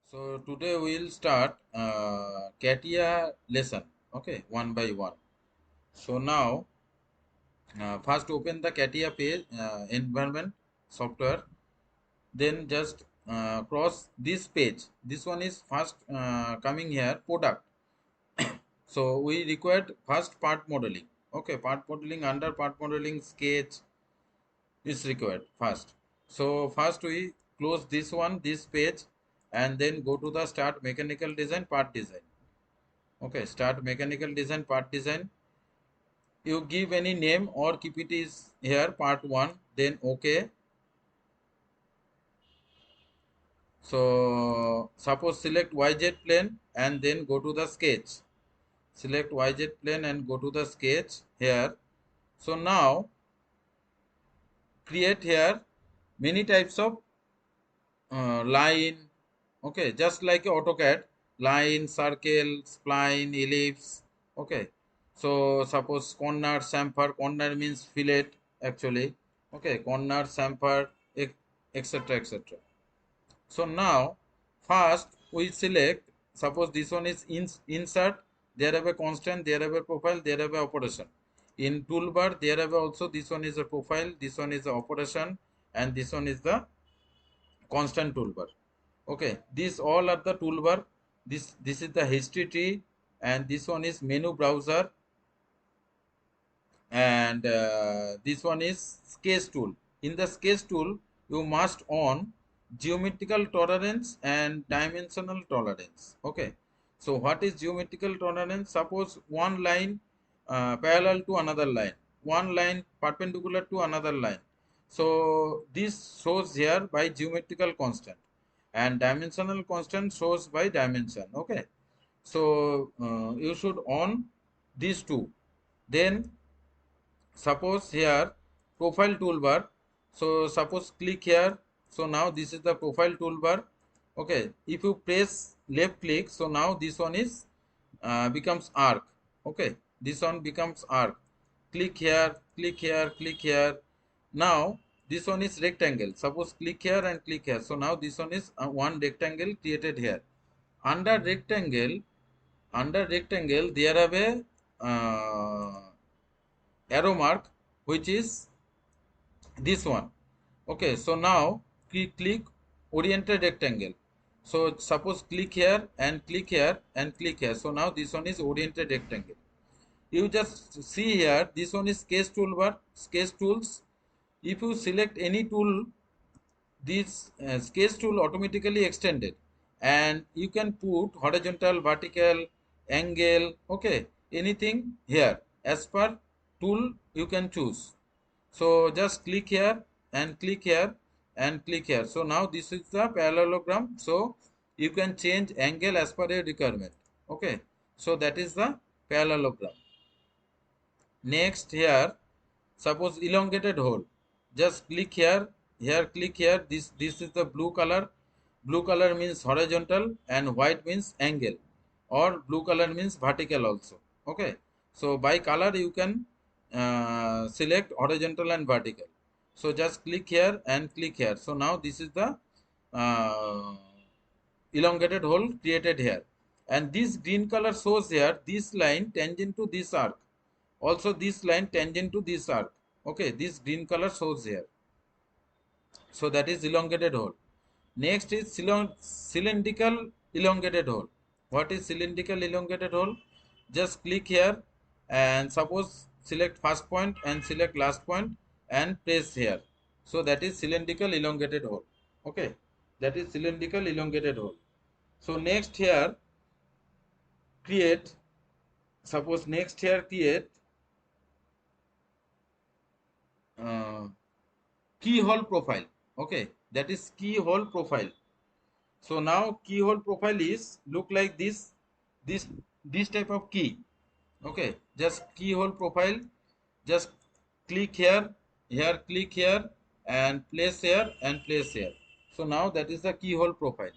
So today we will start CATIA lesson, okay, one by one. So now first open the CATIA page, environment software, then just cross this page. This one is first coming here, product. So we required first part modeling, okay, part modeling, under part modeling sketch is required first. So first we close this one, this page, and then go to the start mechanical design, part design. Okay, start mechanical design, part design. You give any name or keep it is here, part 1, then okay. So suppose select YZ plane and then go to the sketch. Select YZ plane and go to the sketch here. So now create here many types of line. Okay, just like AutoCAD, line, circle, spline, ellipse. Okay, so suppose corner, chamfer, corner means fillet actually. Okay, corner, chamfer, etc. etc. So now first we select, suppose this one is insert, there have a constant, there have a profile, there have a operation. In toolbar there have also, this one is a profile, this one is the operation, and this one is the constant toolbar. Okay, these all are the toolbar. This is the history tree, and this one is menu browser, and this one is sketch tool. In the sketch tool you must on geometrical tolerance and dimensional tolerance. Okay, so what is geometrical tolerance? Suppose one line parallel to another line, one line perpendicular to another line, so this shows here by geometrical constant, and dimensional constant shows by dimension. Okay, so you should on these two. Then suppose here profile toolbar, so suppose click here. So now this is the profile toolbar. Okay, if you press left click, so now this one is becomes arc. Okay, this one becomes arc. Click here, click here, click here. Now this one is rectangle. Suppose click here and click here. So now this one is one rectangle created here. Under rectangle, there have a arrow mark, which is this one. Okay, so now click oriented rectangle. So suppose click here and click here and click here. So now this one is oriented rectangle. You just see here, this one is sketch toolbar, sketch tools. If you select any tool, this sketch tool automatically extended, and you can put horizontal, vertical, angle, okay, anything here as per tool you can choose. So just click here and click here and click here. So now this is the parallelogram, so you can change angle as per your requirement. Okay, so that is the parallelogram. Next here, suppose elongated hole, just click here, here click here. This is the blue color. Blue color means horizontal and white means angle, or blue color means vertical also. Okay, so by color you can select horizontal and vertical. So just click here and click here. So now this is the uh, elongated hole created here, and this green color shows here this line tangent to this arc, also this line tangent to this arc. Okay, this green color shows here, so that is elongated hole. Next is cylindrical elongated hole. What is cylindrical elongated hole? Just click here and suppose select first point and select last point and press here. So that is cylindrical elongated hole. Okay, that is cylindrical elongated hole. So next here create, suppose next here create uh, keyhole profile. Okay, that is keyhole profile. So now keyhole profile is look like this this type of key. Okay, just keyhole profile, just click here, here click here, and place here and place here. So now that is the keyhole profile.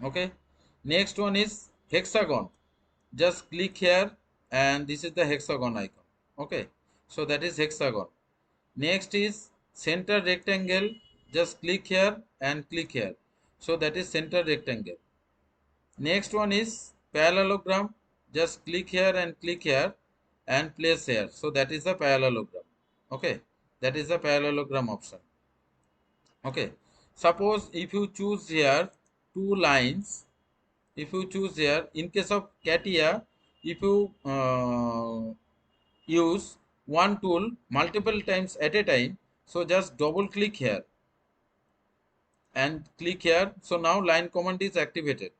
Okay, next one is hexagon. Just click here and this is the hexagon icon. Okay, so that is hexagon. Next is center rectangle. Just click here and click here. So that is center rectangle. Next one is parallelogram. Just click here and place here. So that is the parallelogram. Okay, that is the parallelogram option. Okay, suppose if you choose here two lines, if you choose here, in case of CATIA, if you use one tool multiple times at a time, so just double click here and click here. So now line command is activated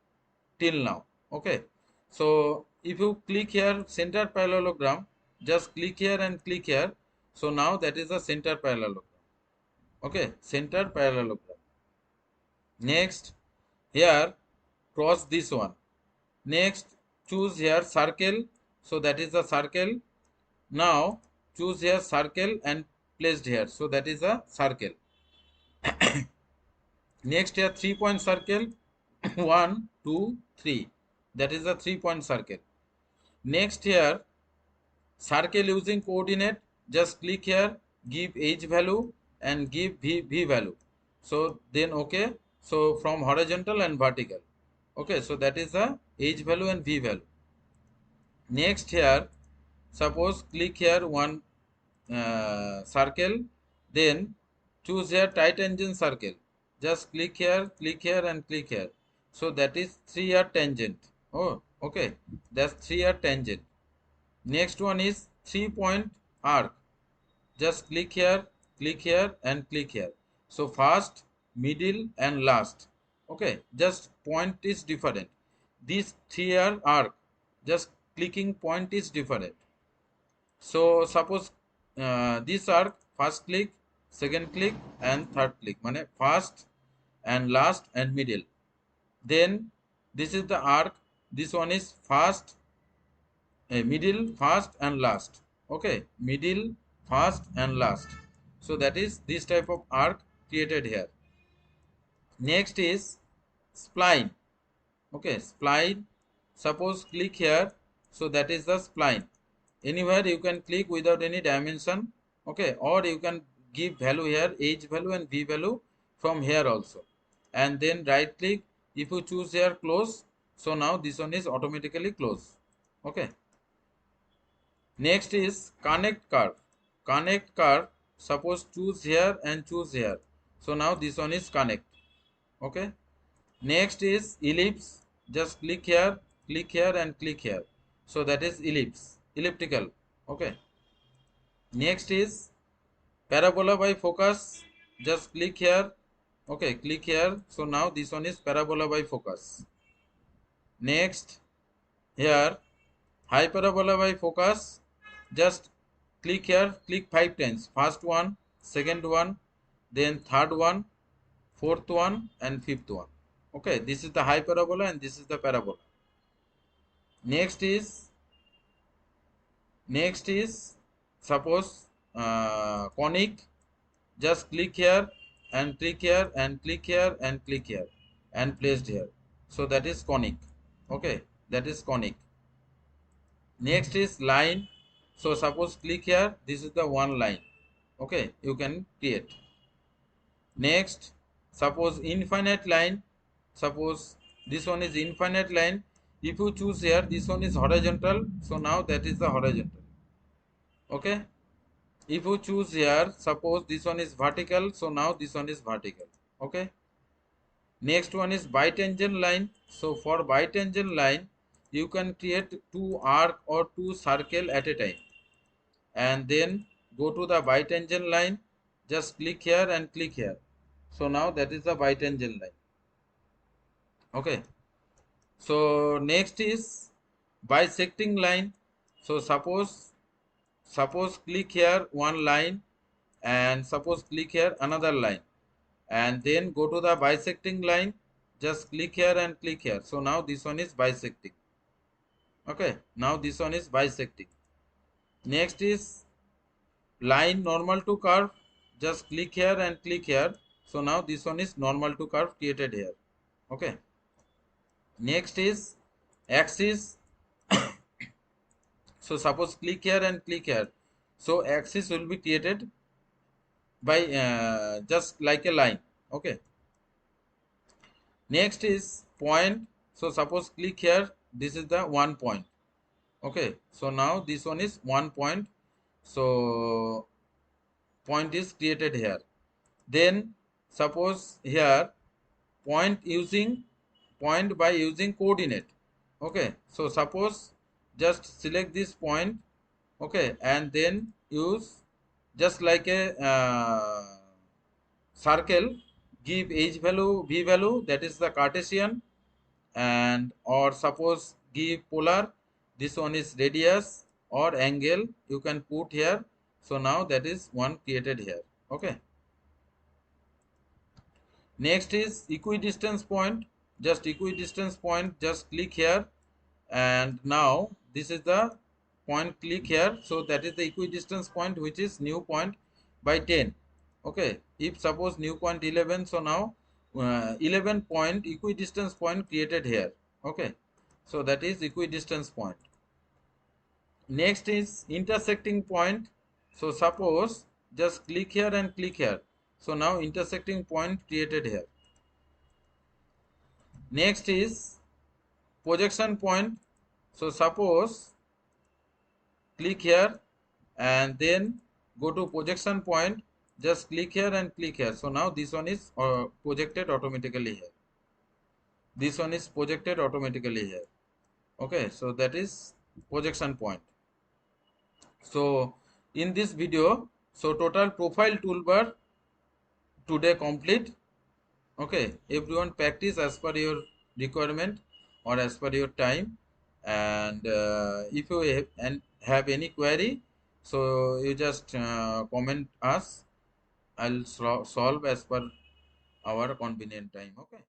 till now. Okay, so if you click here center parallelogram, just click here and click here. So now that is the center parallelogram. Okay, center parallelogram. Next, here cross this one. Next, choose here circle. So that is the circle. Now choose here circle and placed here. So that is a circle. Next here 3-point circle. 1, 2, 3. That is a 3-point circle. Next here circle using coordinate. Just click here, give h value and give v value. So then okay. So from horizontal and vertical. Okay, so that is the h value and v value. Next here, suppose click here one circle, then choose here tight tangent circle. Just click here and click here. So that is 3-year tangent. Oh, okay, that's 3-year tangent. Next one is 3-point arc. Just click here and click here. So first, middle and last. Okay, just point is different. This 3-year arc, just clicking point is different. So suppose this arc, first click, second click and third click. Mane first and last and middle. Then this is the arc. This one is first, middle, first and last. Okay, middle, first and last. So that is this type of arc created here. Next is spline. Okay, spline. Suppose click here. So that is the spline. Anywhere you can click without any dimension. Okay, or you can give value here, h value and v value from here also. And then right click. If you choose here close, so now this one is automatically close. Okay. Next is connect curve. Connect curve. Suppose choose here and choose here. So now this one is connect. Okay. Next is ellipse. Just click here and click here. So that is ellipse, elliptical. Okay. Next is parabola by focus. Just click here. Okay, click here. So now this one is parabola by focus. Next, here hyperbola by focus. Just click here, click 5 times. First one, second one, then third one, fourth one and fifth one. Okay, this is the hyperbola and this is the parabola. Next is suppose conic. Just click here and click here and click here and click here and placed here. So that is conic. Okay, that is conic. Next is line. So suppose click here, this is the one line. Okay, you can create. Next, suppose infinite line. Suppose this one is infinite line. If you choose here, this one is horizontal. So now that is the horizontal. Okay. If you choose here, suppose this one is vertical. So now this one is vertical. Okay. Next one is bitangent line. So for bitangent line, you can create two arc or two circle at a time. And then go to the bitangent line. Just click here and click here. So now that is the bitangent line. Okay. So next is bisecting line. So suppose click here one line and suppose click here another line and then go to the bisecting line. Just click here and click here. So now this one is bisecting. Okay, now this one is bisecting. Next is line normal to curve. Just click here and click here. So now this one is normal to curve created here. Okay. Next is axis. So suppose click here and click here. So axis will be created by just like a line. Okay. Next is point. So suppose click here, this is the 1 point. Okay, so now this one is 1 point. So point is created here. Then suppose here point by using coordinate. Okay, so suppose just select this point. Okay, and then use just like a circle, give h value, v value, that is the Cartesian, and or suppose give polar, this one is radius or angle, you can put here. So now that is one created here. Okay, next is equidistance point. Just equidistance point, just click here, and now this is the point, click here. So that is the equidistance point, which is new point by 10. Okay, if suppose new point 11, so now 11 point equidistance point created here. Okay, so that is equidistance point. Next is intersecting point. So suppose just click here and click here. So now intersecting point created here. Next is projection point. So suppose click here and then go to projection point, just click here and click here. So now this one is projected automatically here. This one is projected automatically here. Okay, so that is projection point. So in this video, so total profile toolbar today complete. Okay, everyone practice as per your requirement or as per your time. And if you have any query, so you just comment us. I'll solve as per our convenient time. Okay.